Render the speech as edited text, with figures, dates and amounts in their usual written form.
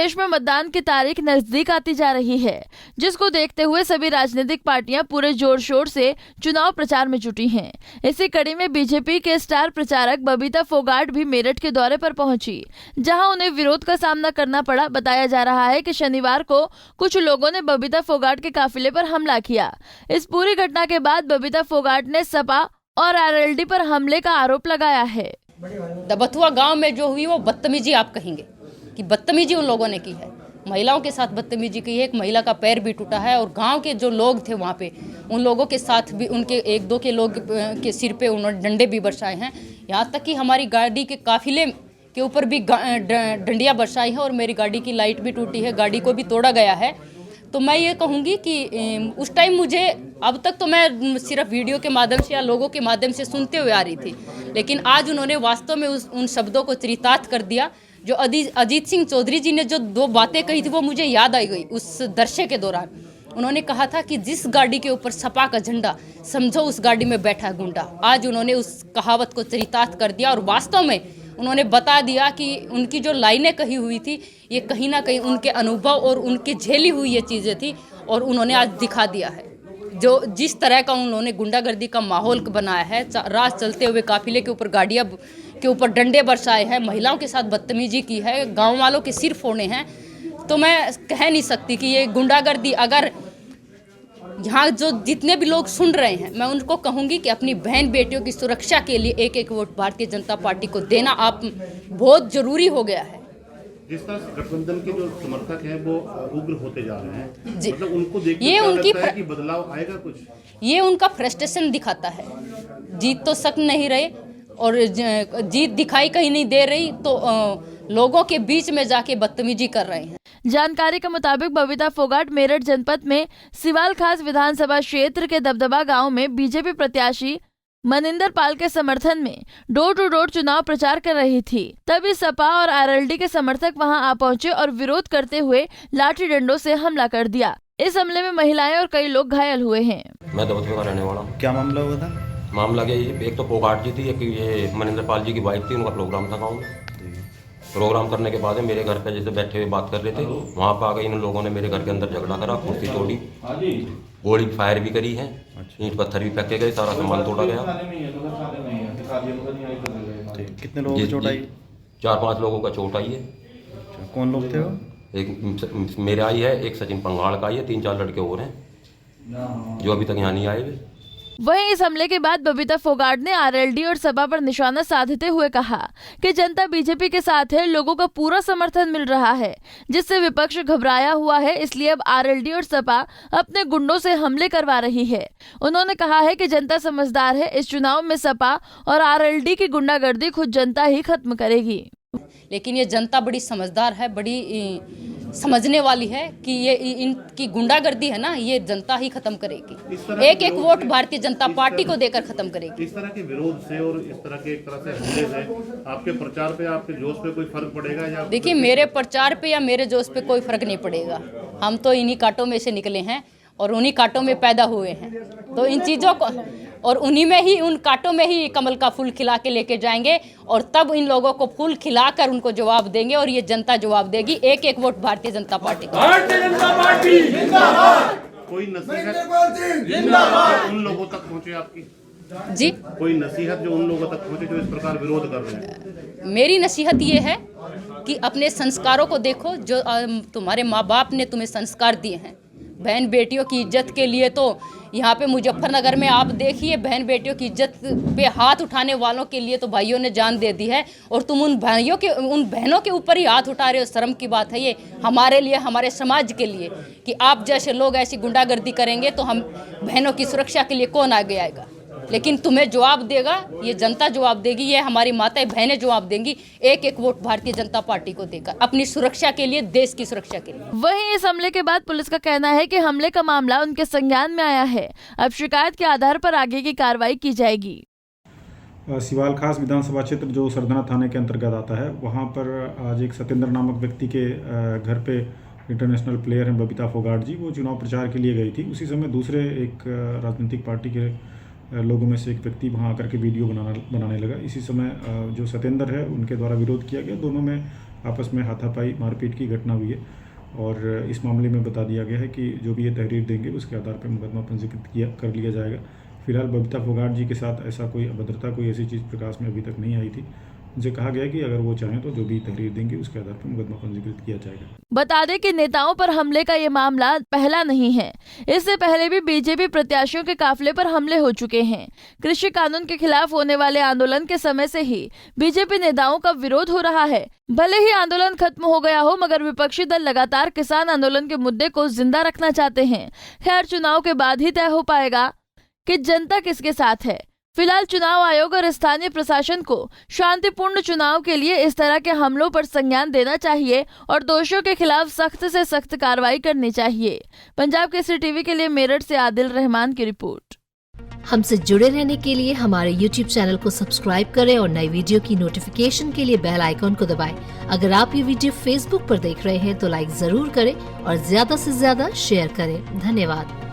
प्रदेश में मतदान की तारीख नजदीक आती जा रही है, जिसको देखते हुए सभी राजनीतिक पार्टियां पूरे जोर शोर से चुनाव प्रचार में जुटी हैं। इसी कड़ी में बीजेपी के स्टार प्रचारक बबीता फोगाट भी मेरठ के दौरे पर पहुंची, जहां उन्हें विरोध का सामना करना पड़ा। बताया जा रहा है कि शनिवार को कुछ लोगों ने बबीता फोगाट के काफिले पर हमला किया। इस पूरी घटना के बाद बबीता फोगाट ने सपा और आरएलडी पर हमले का आरोप लगाया है। दबथुआ गांव में जो हुई वो बदतमीजी आप कहेंगे कि बदतमीजी उन लोगों ने की है। महिलाओं के साथ बदतमीजी की है। एक महिला का पैर भी टूटा है और गांव के जो लोग थे वहाँ पे उन लोगों के साथ भी उनके एक दो के लोग के सिर पे उन्होंने डंडे भी बरसाए हैं। यहाँ तक कि हमारी गाड़ी के काफिले के ऊपर भी डंडियाँ बरसाई हैं और मेरी गाड़ी की लाइट भी टूटी है, गाड़ी को भी तोड़ा गया है। तो मैं ये कहूँगी कि उस टाइम मुझे, अब तक तो मैं सिर्फ वीडियो के माध्यम से या लोगों के माध्यम से सुनते हुए आ रही थी, लेकिन आज उन्होंने वास्तव में उन शब्दों को चरितार्थ कर दिया। जो अजीत सिंह चौधरी जी ने जो दो बातें कही थी वो मुझे याद आई गई उस दृश्य के दौरान। उन्होंने कहा था कि जिस गाड़ी के ऊपर सपा का झंडा, समझो उस गाड़ी में बैठा गुंडा। आज उन्होंने उस कहावत को चरितार्थ कर दिया और वास्तव में उन्होंने बता दिया कि उनकी जो लाइनें कही हुई थी ये कहीं ना कहीं उनके अनुभव और उनकी झेली हुई ये चीज़ें थी और उन्होंने आज दिखा दिया है। जो जिस तरह का उन्होंने गुंडागर्दी का माहौल बनाया है, राह चलते हुए काफिले के ऊपर गाड़ियाँ के ऊपर डंडे बरसाए हैं, महिलाओं के साथ बदतमीजी की है, गांव वालों के सिर फोड़े हैं, तो मैं कह नहीं सकती कि ये गुंडागर्दी। अगर यहाँ जो जितने भी लोग सुन रहे हैं, मैं उनको कहूँगी कि अपनी बहन बेटियों की सुरक्षा के लिए एक एक वोट भारतीय जनता पार्टी को देना आप बहुत जरूरी हो गया है। जिस तरह से गठबंधन के जो समर्थक हैं वो उग्र होते जा रहे हैं, जी, मतलब उनको देख ये उनकी कि बदलाव आएगा कुछ, ये उनका फ्रस्ट्रेशन दिखाता है। जीत तो सक नहीं रहे और जीत दिखाई कहीं नहीं दे रही, तो लोगों के बीच में जाके बदतमीजी कर रहे हैं। जानकारी के मुताबिक बबीता फोगाट मेरठ जनपद में सिवाल खास विधानसभा क्षेत्र के दबदबा गांव में बीजेपी प्रत्याशी मनिंदर पाल के समर्थन में डोर टू डोर चुनाव प्रचार कर रही थी। तभी सपा और आरएलडी के समर्थक वहां आ पहुंचे और विरोध करते हुए लाठी डंडों से हमला कर दिया। इस हमले में महिलाएं और कई लोग घायल हुए हैं। मैं दबथुआ का रहने वाला हूँ। क्या मामला हुआ था? मामला क्या, एक तो फोगाट जी थी, एक ये मनिंदर पाल जी की वाइफ थी, उनका प्रोग्राम था गाँव में। प्रोग्राम करने के बाद मेरे घर पे जैसे बैठे हुए बात कर रहे थे, वहाँ पर आ गए इन लोगों ने मेरे घर के अंदर झगड़ा करा, कुर्सी तोड़ी, गोली फायर भी करी है, ईंट पत्थर भी फेंके गए, सारा सामान तोड़ा गया। कितने लोगों को चोट आई? 4-5 लोगों का चोट आई है। कौन लोग थे वो? एक मेरे आई है, एक सचिन पंगाड़ का आई है, 3-4 लड़के और हैं जो अभी तक यहाँ नहीं आए। वहीं इस हमले के बाद बबीता फोगाट ने आरएलडी और सपा पर निशाना साधते हुए कहा कि जनता बीजेपी के साथ है, लोगों का पूरा समर्थन मिल रहा है, जिससे विपक्ष घबराया हुआ है, इसलिए अब आरएलडी और सपा अपने गुंडों से हमले करवा रही है। उन्होंने कहा है कि जनता समझदार है, इस चुनाव में सपा और आरएलडी की गुंडागर्दी खुद जनता ही खत्म करेगी। लेकिन ये जनता बड़ी समझदार है, बड़ी समझने वाली है कि ये इनकी गुंडागर्दी है ना, ये जनता ही खत्म करेगी। एक एक वोट भारतीय जनता पार्टी को देकर खत्म करेगी। इस तरह के विरोध से और इस तरह के एक तरह से हमले से आपके प्रचार पे, आपके जोश पे कोई फर्क पड़ेगा? या देखिए, मेरे प्रचार पे या मेरे जोश पे कोई फर्क नहीं पड़ेगा। हम तो इन्हीं कांटों में से निकले हैं और उन्हीं कांटों में पैदा हुए हैं, तो इन चीज़ों को और उन्हीं में ही, उन कांटों में ही कमल का फूल खिला के लेके जाएंगे और तब इन लोगों को फूल खिलाकर उनको जवाब देंगे और ये जनता जवाब देगी। एक एक वोट भारतीय जनता पार्टी को। भारतीय जनता पार्टी जिंदाबाद। कोई नसीहत जिंदाबाद उन लोगों तक पहुंचे आपकी? जी, कोई नसीहत जो उन लोगों तक पहुंचे जो इस प्रकार विरोध कर रहे हैं? मेरी नसीहत ये है कि अपने संस्कारों को देखो, जो तुम्हारे माँ बाप ने तुम्हें संस्कार दिए हैं। बहन बेटियों की इज्जत के लिए तो यहाँ पे मुजफ्फरनगर में आप देखिए, बहन बेटियों की इज्जत पे हाथ उठाने वालों के लिए तो भाइयों ने जान दे दी है और तुम उन बहनों के ऊपर ही हाथ उठा रहे हो। शर्म की बात है ये हमारे लिए, हमारे समाज के लिए, कि आप जैसे लोग ऐसी गुंडागर्दी करेंगे तो हम बहनों की सुरक्षा के लिए कौन आगे आएगा? लेकिन तुम्हें जवाब देगा, ये जनता जवाब देगी, ये हमारी माताएं बहनें जवाब देंगी, एक एक वोट भारतीय जनता पार्टी को देकर अपनी सुरक्षा के लिए, देश की सुरक्षा के लिए। वहीं इस हमले के बाद पुलिस का कहना है कि हमले का मामला उनके संज्ञान में आया है। अब शिकायत के आधार पर आगे की कार्रवाई की जाएगी। सिवाल खास विधानसभा क्षेत्र जो सरदना थाने के अंतर्गत आता है, वहाँ पर आज एक सत्येंद्र नामक व्यक्ति के घर पे इंटरनेशनल प्लेयर हैं बबीता फोगाट जी, वो चुनाव प्रचार के लिए गई थी। उसी समय दूसरे एक राजनीतिक पार्टी के लोगों में से एक व्यक्ति वहां आकर के वीडियो बनाने लगा। इसी समय जो सत्येंद्र है उनके द्वारा विरोध किया गया, दोनों में आपस में हाथापाई मारपीट की घटना हुई है और इस मामले में बता दिया गया है कि जो भी ये तहरीर देंगे उसके आधार पर मुकदमा पंजीकृत कर लिया जाएगा। फिलहाल बबीता फोगाट जी के साथ ऐसा कोई अभद्रता, कोई ऐसी चीज़ प्रकाश में अभी तक नहीं आई थी। उनसे कहा गया कि अगर वो चाहें तो जो भी तहरीर देंगे उसके आधार पर मुकदमा पंजीकृत किया जाएगा। बता दें कि नेताओं पर हमले का ये मामला पहला नहीं है। इससे पहले भी बीजेपी प्रत्याशियों के काफिले पर हमले हो चुके हैं। कृषि कानून के खिलाफ होने वाले आंदोलन के समय से ही बीजेपी नेताओं का विरोध हो रहा है। भले ही आंदोलन खत्म हो गया हो, मगर विपक्षी दल लगातार किसान आंदोलन के मुद्दे को जिंदा रखना चाहते हैं। खैर, चुनाव के बाद ही तय हो पाएगा कि जनता किसके साथ है। फिलहाल चुनाव आयोग और स्थानीय प्रशासन को शांतिपूर्ण चुनाव के लिए इस तरह के हमलों पर संज्ञान देना चाहिए और दोषियों के खिलाफ सख्त से सख्त कार्रवाई करनी चाहिए। पंजाब केसरी टीवी के लिए मेरठ से आदिल रहमान की रिपोर्ट। हमसे जुड़े रहने के लिए हमारे YouTube चैनल को सब्सक्राइब करें और नई वीडियो की नोटिफिकेशन के लिए बेल आइकॉन को दबाएं। अगर आप ये वीडियो Facebook पर देख रहे हैं तो लाइक जरूर करें और ज्यादा से ज्यादा शेयर करें। धन्यवाद।